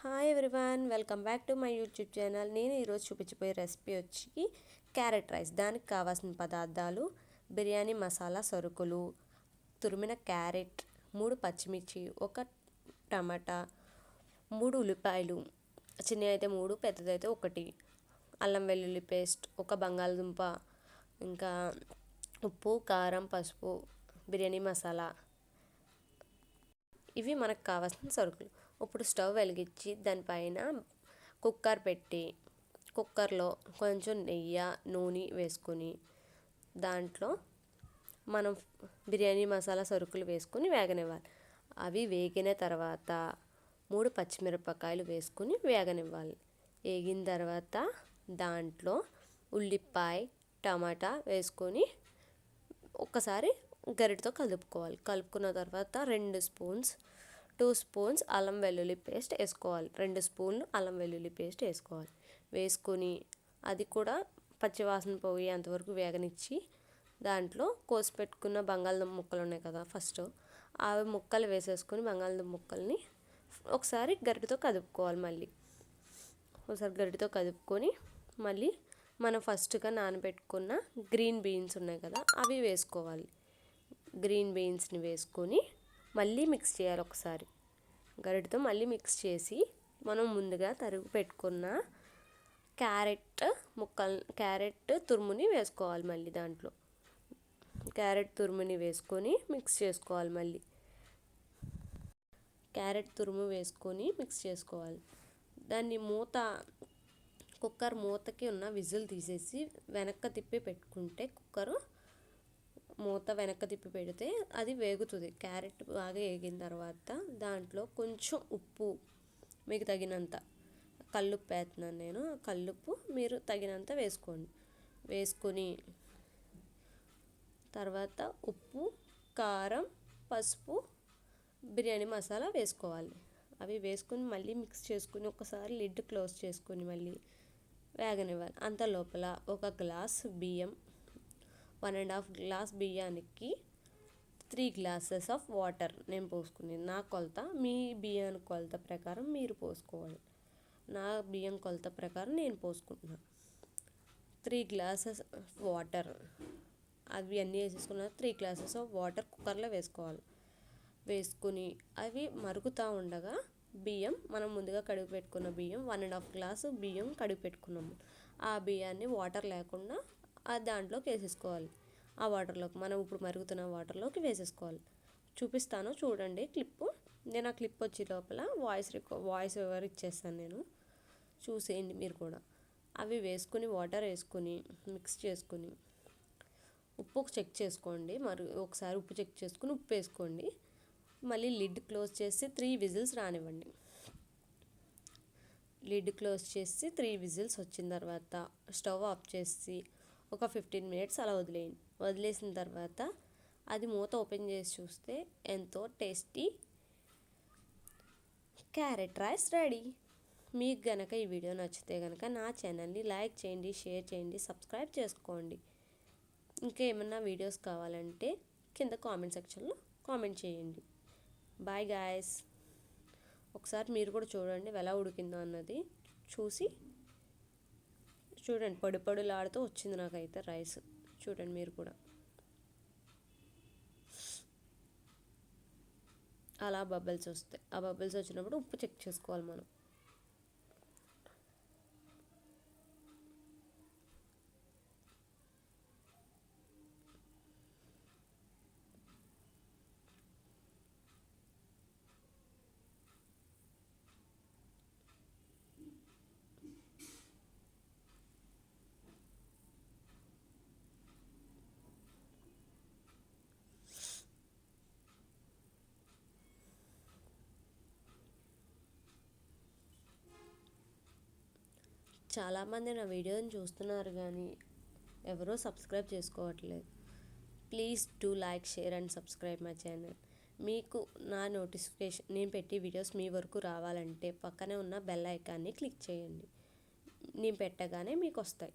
Hi everyone, welcome back to my YouTube channel. నేను ఈరోజు చూపించబోయే రెసిపీ వచ్చి క్యారెట్ రైస్. దానికి కావాల్సిన పదార్థాలు: బిర్యానీ మసాలా సరుకులు, తురిమిన క్యారెట్, 3 పచ్చిమిర్చి, 1 టమాటా, 3 ఉల్లిపాయలు, చిన్నవి అయితే 3, పెద్దదైతే 1, అల్లం వెల్లుల్లి పేస్ట్, 1 బంగాళదుంప, ఇంకా ఉప్పు, కారం, పసుపు, బిర్యానీ మసాలా. ఇవి మనకు కావాల్సిన సరుకులు. ఇప్పుడు స్టవ్ వెలిగించి దానిపైన కుక్కర్ పెట్టి, కుక్కర్లో కొంచెం నెయ్యి, నూనె వేసుకొని దాంట్లో మనం బిర్యానీ మసాలా సరుకులు వేసుకొని వేగనివ్వాలి. అవి వేగిన తర్వాత 3 పచ్చిమిరపకాయలు వేసుకొని వేగనివ్వాలి. వేగిన తర్వాత దాంట్లో ఉల్లిపాయ, టమాటా వేసుకొని ఒక్కసారి గరిటతో కలుపుకోవాలి. కలుపుకున్న తర్వాత 2 స్పూన్స్ అల్లం వెల్లుల్లి పేస్ట్ వేసుకోవాలి. 2 స్పూన్లు అల్లం వెల్లుల్లి పేస్ట్ వేసుకోవాలి. వేసుకొని అది కూడా పచ్చివాసన పోయేంతవరకు వేగనిచ్చి దాంట్లో కోసి పెట్టుకున్న బంగాళదుంప ముక్కలు ఉన్నాయి కదా, ఫస్ట్ అవి ముక్కలు వేసేసుకొని బంగాళదుంప ముక్కల్ని ఒకసారి గరిటతో కదుపుకోవాలి. ఒకసారి గరిటతో కదుపుకొని మళ్ళీ మనం ఫస్ట్గా నానబెట్టుకున్న గ్రీన్ బీన్స్ ఉన్నాయి కదా, అవి వేసుకోవాలి. గ్రీన్ బీన్స్ని వేసుకొని మళ్ళీ మిక్స్ చేయాలి. ఒకసారి గరిటతో మళ్ళీ మిక్స్ చేసి మనం ముందుగా తరుగు పెట్టుకున్న క్యారెట్ తురుముని వేసుకోవాలి. మళ్ళీ దాంట్లో క్యారెట్ తురుముని వేసుకొని మిక్స్ చేసుకోవాలి. మళ్ళీ క్యారెట్ తురుము వేసుకొని మిక్స్ చేసుకోవాలి. దాన్ని కుక్కర్ మూతకి ఉన్న విజిల్ తీసేసి వెనక్కి తిప్పి పెట్టుకుంటే, కుక్కరు మూత వెనక్కి తిప్పి పెడితే అది వేగుతుంది. క్యారెట్ బాగా వేగిన తర్వాత దాంట్లో కొంచెం ఉప్పు, మీకు తగినంత, కల్లుప్పు వేస్తున్నాను నేను, కల్లుప్పు మీరు తగినంత వేసుకోండి. వేసుకొని తర్వాత ఉప్పు, కారం, పసుపు, బిర్యానీ మసాలా వేసుకోవాలి. అవి వేసుకొని మళ్ళీ మిక్స్ చేసుకుని ఒకసారి లిడ్ క్లోజ్ చేసుకొని మళ్ళీ వేగనివ్వాలి. అంత లోపల 1 గ్లాస్ బియ్యం, 1.5 గ్లాస్ బియ్యానికి 3 గ్లాసెస్ ఆఫ్ వాటర్ నేను పోసుకుని, నా కొలత, మీ బియ్యం కొలత ప్రకారం మీరు పోసుకోవాలి. నా బియ్యం కొలత ప్రకారం నేను పోసుకుంటున్నాను. 3 గ్లాసెస్ వాటర్, అవి అన్నీ వేసేసుకున్న 3 గ్లాసెస్ ఆఫ్ వాటర్ కుక్కర్లో వేసుకోవాలి. వేసుకుని అవి మరుగుతూ ఉండగా బియ్యం, మనం ముందుగా కడిగి పెట్టుకున్న బియ్యం, 1.5 గ్లాసు బియ్యం కడిగి పెట్టుకున్నాము. ఆ బియ్యాన్ని వాటర్ లేకుండా దాంట్లోకి వేసేసుకోవాలి. ఆ వాటర్లోకి, మనం ఇప్పుడు మరుగుతున్న వాటర్లోకి వేసేసుకోవాలి. చూపిస్తాను చూడండి క్లిప్పు. నేను ఆ క్లిప్ వచ్చే లోపల వాయిస్ ఓవర్ ఇచ్చేస్తాను, నేను చూసేయండి మీరు కూడా. అవి వేసుకుని వాటర్ వేసుకుని మిక్స్ చేసుకుని ఉప్పు చెక్ చేసుకోండి. ఒకసారి ఉప్పు చెక్ చేసుకుని ఉప్పు వేసుకోండి. మళ్ళీ లిడ్ క్లోజ్ చేసి 3 విజిల్స్ రానివ్వండి. లిడ్ క్లోజ్ చేసి 3 విజిల్స్ వచ్చిన తర్వాత స్టవ్ ఆఫ్ చేసి ఒక 15 మినిట్స్ అలా వదిలేయండి. వదిలేసిన తర్వాత అది మూత ఓపెన్ చేసి చూస్తే ఎంతో టేస్టీ క్యారెట్ రైస్ రెడీ. మీకు గనక ఈ వీడియో నచ్చితే కనుక నా ఛానల్ని లైక్ చేయండి, షేర్ చేయండి, సబ్స్క్రైబ్ చేసుకోండి. ఇంకా ఏమన్నా వీడియోస్ కావాలంటే కింద కామెంట్ సెక్షన్లో కామెంట్ చేయండి. Bye guys. ఒకసారి మీరు కూడా చూడండి ఎలా ఉడికిందో అన్నది. చూడండి, పొడి పొడిలాడుతూ వచ్చింది నాకైతే రైస్. చూడండి మీరు కూడా. అలా బబుల్స్ వస్తాయి. ఆ బబుల్స్ వచ్చినప్పుడు ఉప్పు చెక్ చేసుకోవాలి మనం. చాలామంది నా వీడియోని చూస్తున్నారు కానీ ఎవరో సబ్స్క్రైబ్ చేసుకోవట్లేదు. Please do like, share and subscribe my channel. మీకు నా నోటిఫికేషన్, నేను పెట్టే వీడియోస్ మీ వరకు రావాలంటే పక్కనే ఉన్న బెల్ ఐకాన్ని క్లిక్ చేయండి. నేను పెట్టగానే మీకు వస్తాయి.